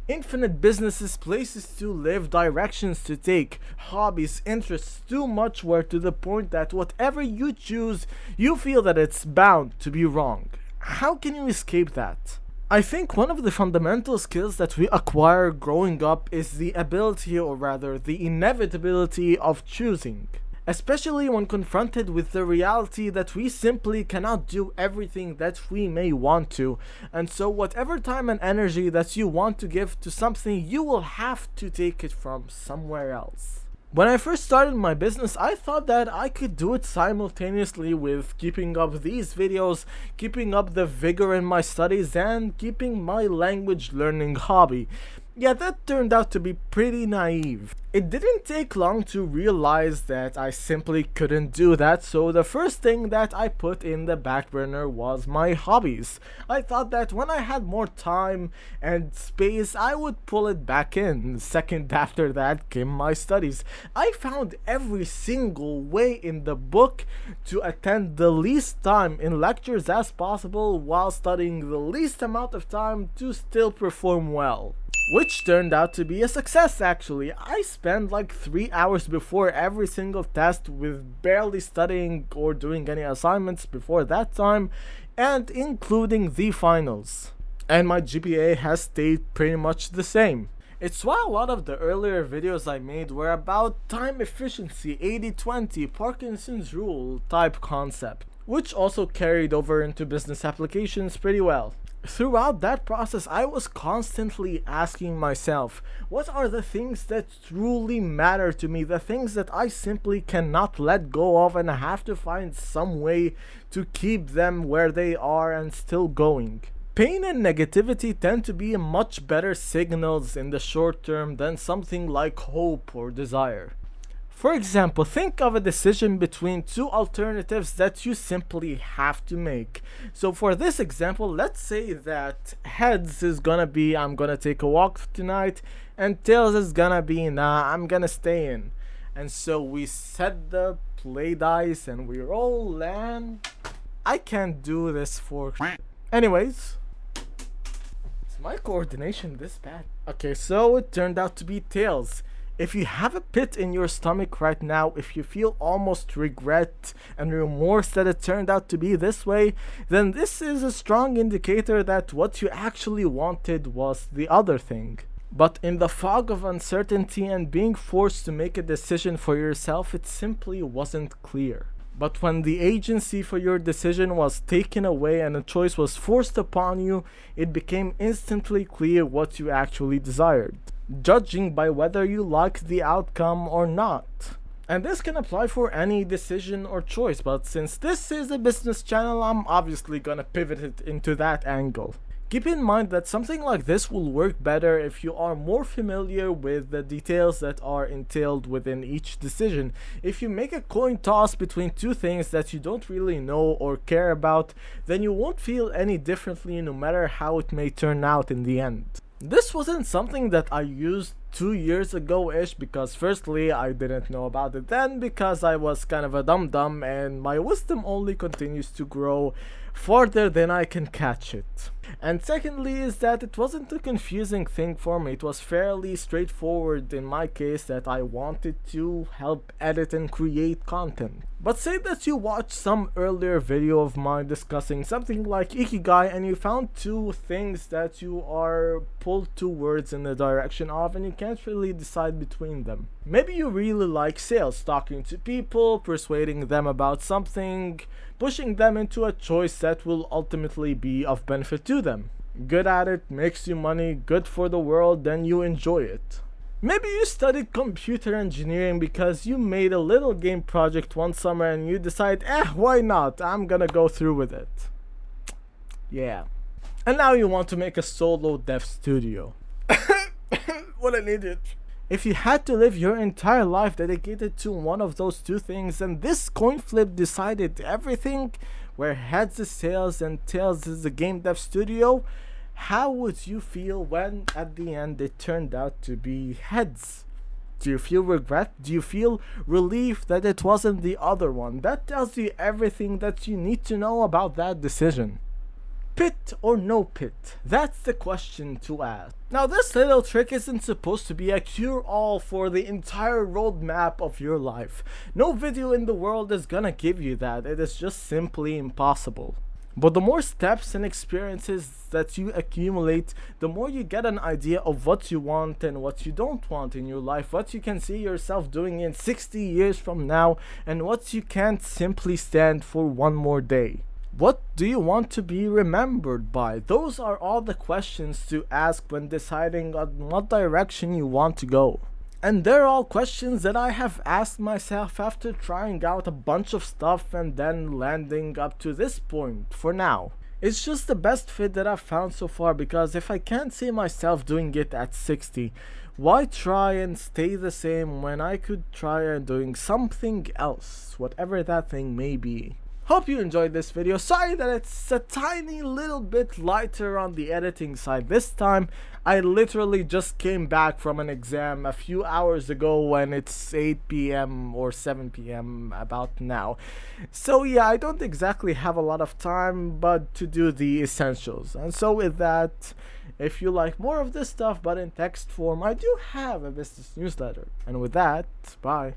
Infinite businesses, places to live, directions to take, hobbies, interests, too much work to the point that whatever you choose, you feel that it's bound to be wrong. How can you escape that? I think one of the fundamental skills that we acquire growing up is the ability, or rather the inevitability, of choosing. Especially when confronted with the reality that we simply cannot do everything that we may want to, and so whatever time and energy that you want to give to something, you will have to take it from somewhere else. When I first started my business, I thought that I could do it simultaneously with keeping up these videos, keeping up the vigor in my studies, and keeping my language learning hobby. Yeah, that turned out to be pretty naive. It didn't take long to realize that I simply couldn't do that, so the first thing that I put in the back burner was my hobbies. I thought that when I had more time and space, I would pull it back in. Second after that came my studies. I found every single way in the book to attend the least time in lectures as possible while studying the least amount of time to still perform well. Which turned out to be a success actually. I spent like 3 hours before every single test with barely studying or doing any assignments before that time, and including the finals. And my GPA has stayed pretty much the same. It's why a lot of the earlier videos I made were about time efficiency, 80-20, Parkinson's rule type concept, which also carried over into business applications pretty well. Throughout that process, I was constantly asking myself, what are the things that truly matter to me, the things that I simply cannot let go of and I have to find some way to keep them where they are and still going. Pain and negativity tend to be much better signals in the short term than something like hope or desire. For example, think of a decision between two alternatives that you simply have to make. So for this example, let's say that heads is gonna be I'm gonna take a walk tonight, and tails is gonna be nah, I'm gonna stay in. And so we set the play dice and we roll, and I can't do this for anyways. Is my coordination this bad? Okay, so it turned out to be tails. If you have a pit in your stomach right now, if you feel almost regret and remorse that it turned out to be this way, then this is a strong indicator that what you actually wanted was the other thing. But in the fog of uncertainty and being forced to make a decision for yourself, it simply wasn't clear. But when the agency for your decision was taken away and a choice was forced upon you, it became instantly clear what you actually desired, judging by whether you like the outcome or not. And this can apply for any decision or choice, but since this is a business channel, I'm obviously gonna pivot it into that angle. Keep in mind that something like this will work better if you are more familiar with the details that are entailed within each decision. If you make a coin toss between two things that you don't really know or care about, then you won't feel any differently no matter how it may turn out in the end. This wasn't something that I used 2 years ago-ish because firstly I didn't know about it then because I was kind of a dum-dum, and my wisdom only continues to grow farther than I can catch it. And secondly is that it wasn't a confusing thing for me. It was fairly straightforward in my case that I wanted to help edit and create content. But say that you watched some earlier video of mine discussing something like Ikigai and you found two things that you are pulled towards in the direction of and you can't really decide between them. Maybe you really like sales, talking to people, persuading them about something, pushing them into a choice that will ultimately be of benefit to them. Good at it, makes you money, good for the world, then you enjoy it. Maybe you studied computer engineering because you made a little game project one summer and you decide, why not? I'm gonna go through with it. Yeah. And now you want to make a solo dev studio. What an idiot. If you had to live your entire life dedicated to one of those two things, and this coin flip decided everything, where heads is sales and tails is the game dev studio, how would you feel when at the end it turned out to be heads? Do you feel regret? Do you feel relief that it wasn't the other one? That tells you everything that you need to know about that decision. Pit or no pit? That's the question to ask. Now, this little trick isn't supposed to be a cure-all for the entire roadmap of your life. No video in the world is gonna give you that. It is just simply impossible. But the more steps and experiences that you accumulate, the more you get an idea of what you want and what you don't want in your life, what you can see yourself doing in 60 years from now, and what you can't simply stand for one more day. What do you want to be remembered by? Those are all the questions to ask when deciding on what direction you want to go. And they're all questions that I have asked myself after trying out a bunch of stuff and then landing up to this point for now. It's just the best fit that I've found so far, because if I can't see myself doing it at 60, why try and stay the same when I could try and doing something else, whatever that thing may be. Hope you enjoyed this video. Sorry that it's a tiny little bit lighter on the editing side this time. I literally just came back from an exam a few hours ago when it's 8 p.m. or 7 p.m. about now. So yeah, I don't exactly have a lot of time but to do the essentials. And so with that, if you like more of this stuff but in text form, I do have a business newsletter. And with that, bye.